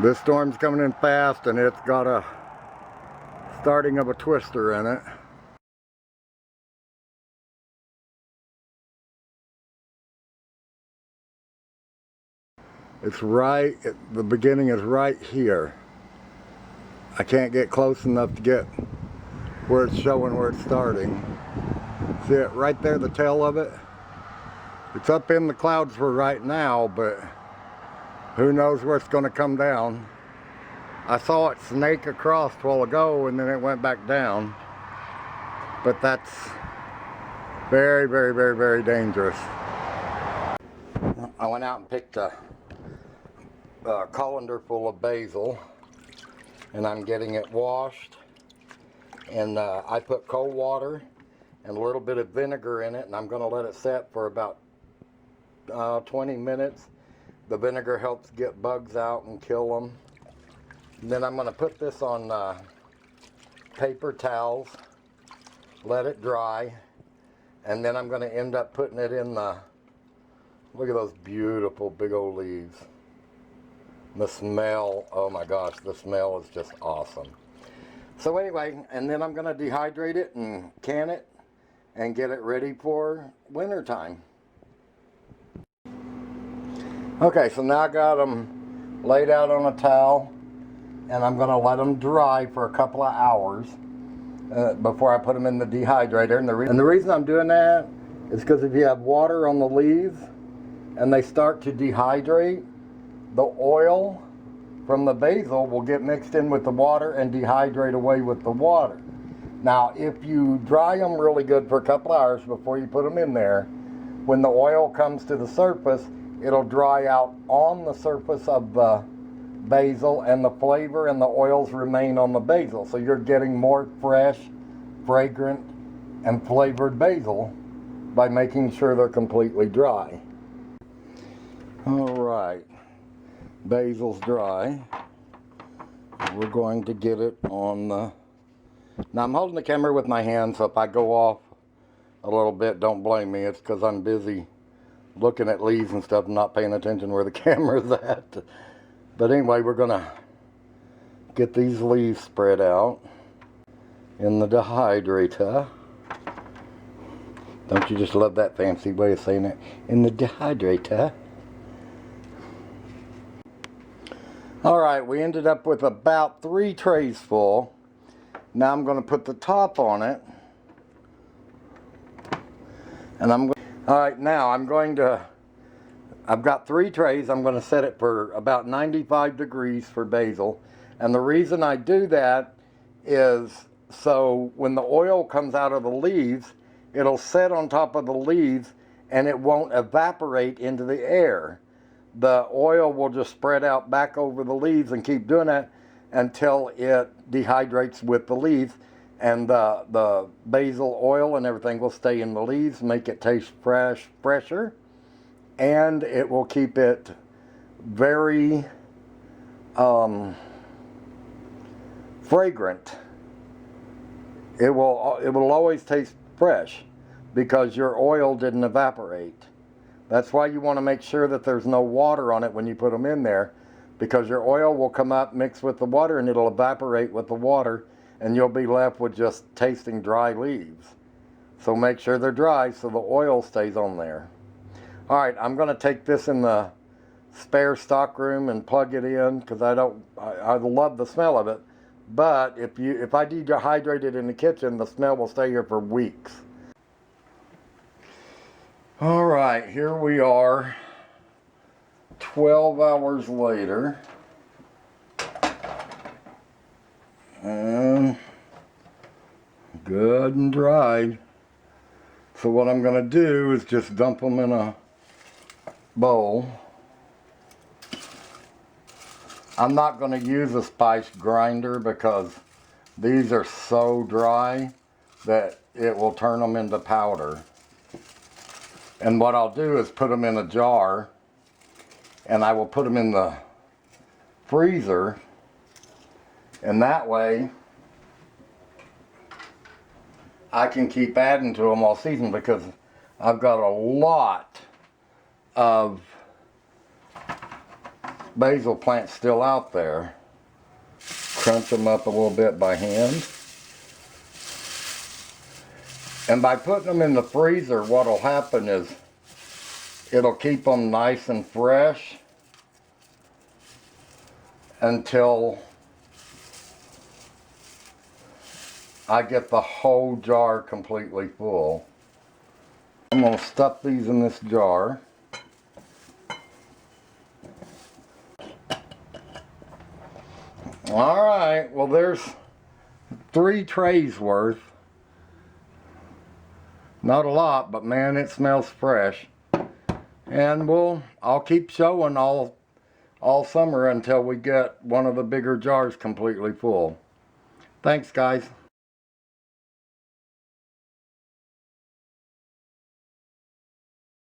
This storm's coming in fast and it's got a starting of a twister in it. It's right, the beginning is right here. I can't get close enough to get where it's showing where it's starting. See it right there, the tail of it? It's up in the clouds for right now, but who knows where it's going to come down. I saw it snake across a while ago and then it went back down. But that's very, very, very, very dangerous. I went out and picked a colander full of basil and I'm getting it washed. And I put cold water and a little bit of vinegar in it and I'm going to let it set for about 20 minutes. The vinegar helps get bugs out and kill them. And then I'm going to put this on paper towels, let it dry, and then I'm going to end up putting it in the, look at those beautiful big old leaves. The smell, oh my gosh, the smell is just awesome. So anyway, and then I'm going to dehydrate it and can it and get it ready for winter time. Okay, so now I got them laid out on a towel and I'm going to let them dry for a couple of hours before I put them in the dehydrator. And the reason I'm doing that is because if you have water on the leaves and they start to dehydrate, the oil from the basil will get mixed in with the water and dehydrate away with the water. Now, if you dry them really good for a couple hours before you put them in there, when the oil comes to the surface, it'll dry out on the surface of the basil and the flavor and the oils remain on the basil. So you're getting more fresh, fragrant, and flavored basil by making sure they're completely dry. All right, basil's dry. We're going to get it on the, now I'm holding the camera with my hand, so if I go off a little bit, don't blame me. It's because I'm busy looking at leaves and stuff and not paying attention where the camera's at. But anyway, we're gonna get these leaves spread out in the dehydrator. Don't you just love that fancy way of saying it? In the dehydrator. All right, we ended up with about 3 trays full. Now I'm gonna put the top on it. And all right, now I've got 3 trays. I'm going to set it for about 95 degrees for basil. And the reason I do that is so when the oil comes out of the leaves, it'll set on top of the leaves and it won't evaporate into the air. The oil will just spread out back over the leaves and keep doing that until it dehydrates with the leaves. And the basil oil and everything will stay in the leaves, make it taste fresher. And it will keep it very fragrant. It will always taste fresh because your oil didn't evaporate. That's why you want to make sure that there's no water on it when you put them in there, because your oil will come up, mix with the water, and it'll evaporate with the water, and you'll be left with just tasting dry leaves. So make sure they're dry so the oil stays on there. All right, I'm going to take this in the spare stock room and plug it in because I love the smell of it. But if I dehydrate it in the kitchen, the smell will stay here for weeks. All right, here we are, 12 hours later. And good and dry. So what I'm going to do is just dump them in a bowl. I'm not going to use a spice grinder because these are so dry that it will turn them into powder. And what I'll do is put them in a jar and I will put them in the freezer, and that way I can keep adding to them all season because I've got a lot of basil plants still out there. Crunch them up a little bit by hand. And by putting them in the freezer, what will happen is it'll keep them nice and fresh until I get the whole jar completely full. I'm going to stuff these in this jar. Alright, well there's 3 trays worth. Not a lot, but man, it smells fresh. And I'll keep showing all summer until we get one of the bigger jars completely full. Thanks, guys.